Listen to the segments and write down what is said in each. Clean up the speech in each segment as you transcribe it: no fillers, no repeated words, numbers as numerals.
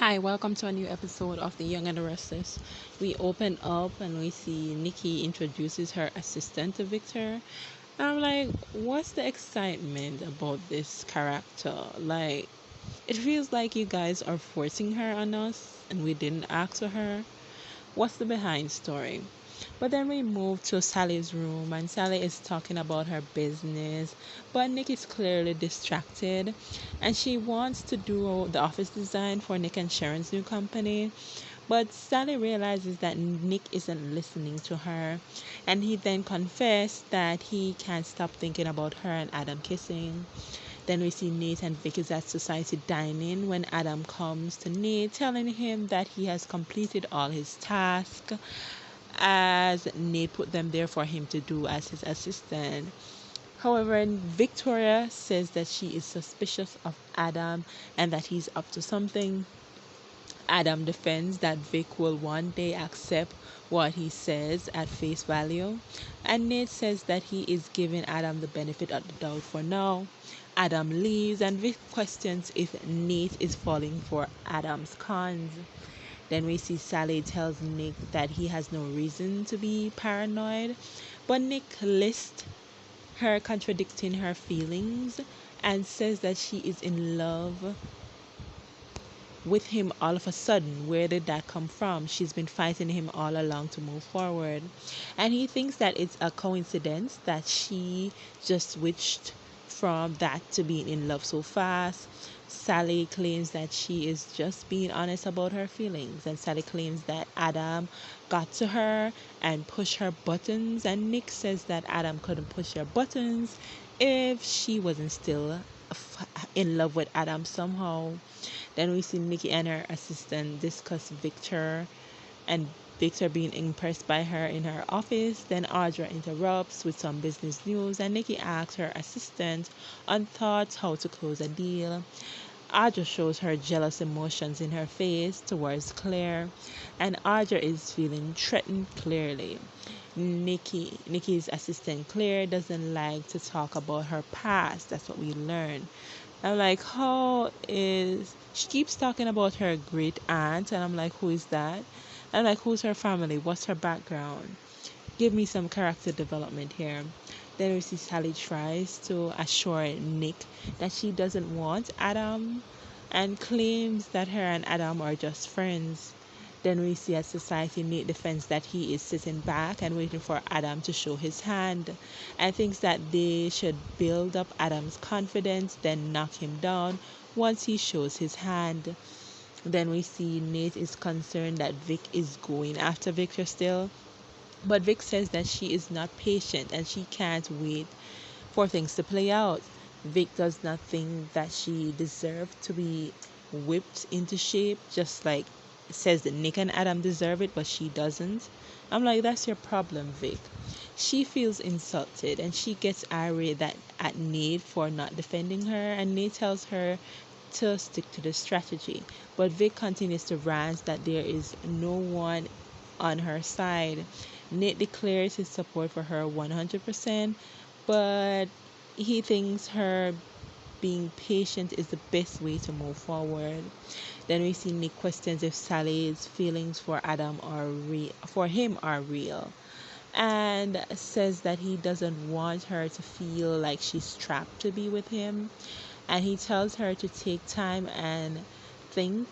Hi, welcome to a new episode of The Young and the Restless. We open up and we see Nikki introduces her assistant to Victor. And I'm like, what's the excitement about this character? Like, it feels like you guys are forcing her on us and we didn't ask for her. What's the behind story? But then we move to Sally's room, and Sally is talking about her business, but Nick is clearly distracted, and she wants to do the office design for Nick and Sharon's new company. But Sally realizes that Nick isn't listening to her, and he then confessed that he can't stop thinking about her and Adam kissing. Then we see Nate and Vic is at society dining when Adam comes to Nate, telling him that he has completed all his tasks as Nate put them there for him to do as his assistant. However, Victoria says that she is suspicious of Adam and that he's up to something. Adam defends that Vic will one day accept what he says at face value, and Nate says that he is giving Adam the benefit of the doubt for now. Adam leaves, and Vic questions if Nate is falling for Adam's cons. Then we see Sally tells Nick that he has no reason to be paranoid, but Nick lists her contradicting her feelings and says that she is in love with him all of a sudden. Where did that come from? She's been fighting him all along to move forward. And he thinks that it's a coincidence that she just switched from that to being in love so fast. Sally claims that she is just being honest about her feelings, and Sally claims that Adam got to her and pushed her buttons, and Nick says that Adam couldn't push her buttons if she wasn't still in love with Adam somehow. Then we see Nikki and her assistant discuss Victor and Victor being impressed by her in her office. Then Audra interrupts with some business news and Nikki asks her assistant on thoughts how to close a deal. Audra shows her jealous emotions in her face towards Claire, and Audra is feeling threatened clearly. Nikki's assistant Claire doesn't like to talk about her past. That's what we learn. I'm like, how is she keeps talking about her great aunt, and I'm like, who is that? I'm like, who's her family? What's her background? Give me some character development here. Then we see Sally tries to assure Nick that she doesn't want Adam and claims that her and Adam are just friends. Then we see at society Nate defends that he is sitting back and waiting for Adam to show his hand and thinks that they should build up Adam's confidence, then knock him down once he shows his hand. Then we see Nate is concerned that Vic is going after Victor still, but Vic says that she is not patient and she can't wait for things to play out. Vic does not think that she deserved to be whipped into shape, just like says that Nick and Adam deserve it, but she doesn't. I'm like, that's your problem, Vic. She feels insulted and she gets irate at Nate for not defending her, and Nate tells her to stick to the strategy. But Vic continues to rant that there is no one on her side. Nate declares his support for her 100%, but he thinks her being patient is the best way to move forward. Then we see Nick questions if Sally's feelings for Adam are real, for him are real, and says that he doesn't want her to feel like she's trapped to be with him, and he tells her to take time and think.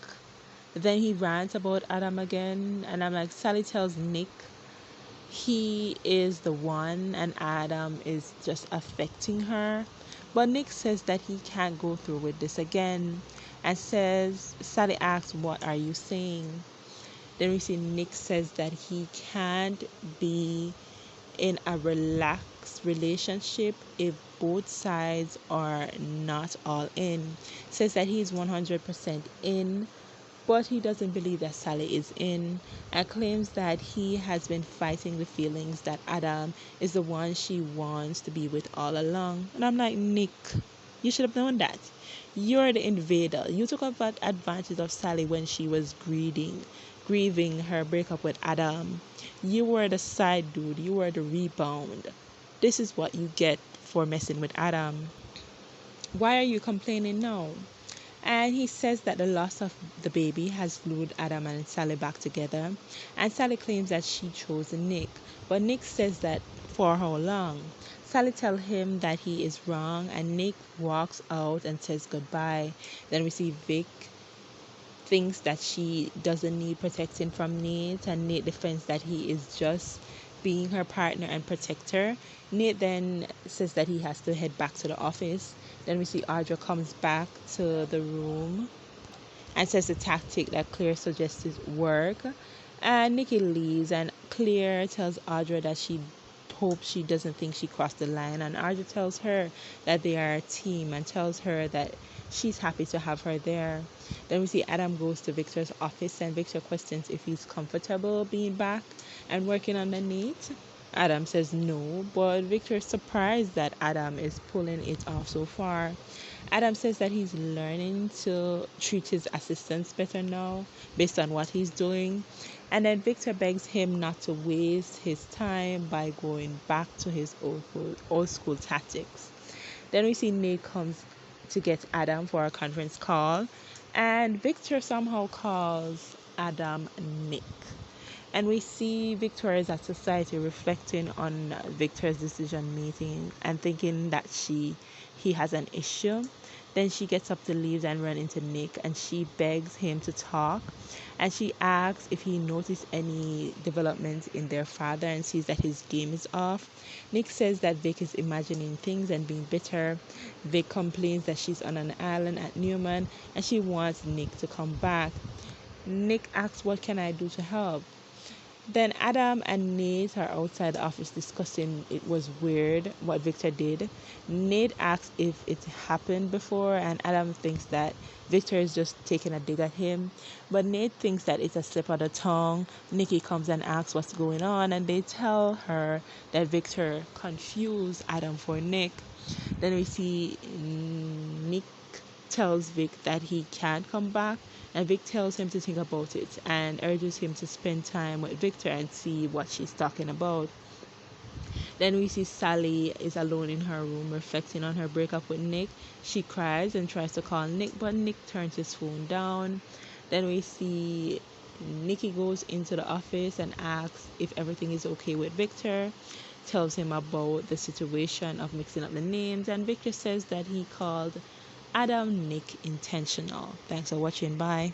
Then he rants about Adam again, and I'm like, Sally tells Nick he is the one and Adam is just affecting her. But Nick says that he can't go through with this again and says, Sally asks, what are you saying? Then we see Nick says that he can't be in a relaxed relationship if both sides are not all in. Says that he's 100% in, but he doesn't believe that Sally is in, and claims that he has been fighting the feelings that Adam is the one she wants to be with all along. And I'm like, Nick, you should have known that. You're the invader. You took advantage of Sally when she was grieving her breakup with Adam. You were the side dude. You were the rebound. This is what you get for messing with Adam. Why are you complaining now? And he says that the loss of the baby has glued Adam and Sally back together. And Sally claims that she chose Nick, but Nick says that for how long? Sally tells him that he is wrong, and Nick walks out and says goodbye. Then we see Vic thinks that she doesn't need protecting from Nate, and Nate defends that he is just being her partner and protector. Nate then says that he has to head back to the office. Then we see Audra comes back to the room and says the tactic that Claire suggested work. And Nikki leaves, and Claire tells Audra that she hopes she doesn't think she crossed the line. And Audra tells her that they are a team and tells her that she's happy to have her there. Then we see Adam goes to Victor's office, and Victor questions if he's comfortable being back and working underneath. Adam says no, but Victor is surprised that Adam is pulling it off so far. Adam says that he's learning to treat his assistants better now based on what he's doing. And then Victor begs him not to waste his time by going back to his old school tactics. Then we see Nate comes to get Adam for a conference call, and Victor somehow calls Adam Nick. And we see Victor is at society reflecting on Victor's decision making and thinking that he has an issue. Then she gets up to leave and run into Nick, and she begs him to talk, and she asks if he noticed any development in their father and sees that his game is off. Nick says that Vic is imagining things and being bitter. Vic complains that she's on an island at Newman and she wants Nick to come back. Nick asks, what can I do to help? Then Adam and Nate are outside the office discussing it was weird what Victor did. Nate asks if it happened before, and Adam thinks that Victor is just taking a dig at him. But Nate thinks that it's a slip of the tongue. Nikki comes and asks what's going on, and they tell her that Victor confused Adam for Nick. Then we see Nick tells Vic that he can't come back, and Vic tells him to think about it and urges him to spend time with Victor and see what she's talking about. Then we see Sally is alone in her room reflecting on her breakup with Nick. She cries and tries to call Nick, but Nick turns his phone down. Then we see Nikki goes into the office and asks if everything is okay with Victor, tells him about the situation of mixing up the names, and Victor says that he called Adam Nick intentional. Thanks for watching. Bye.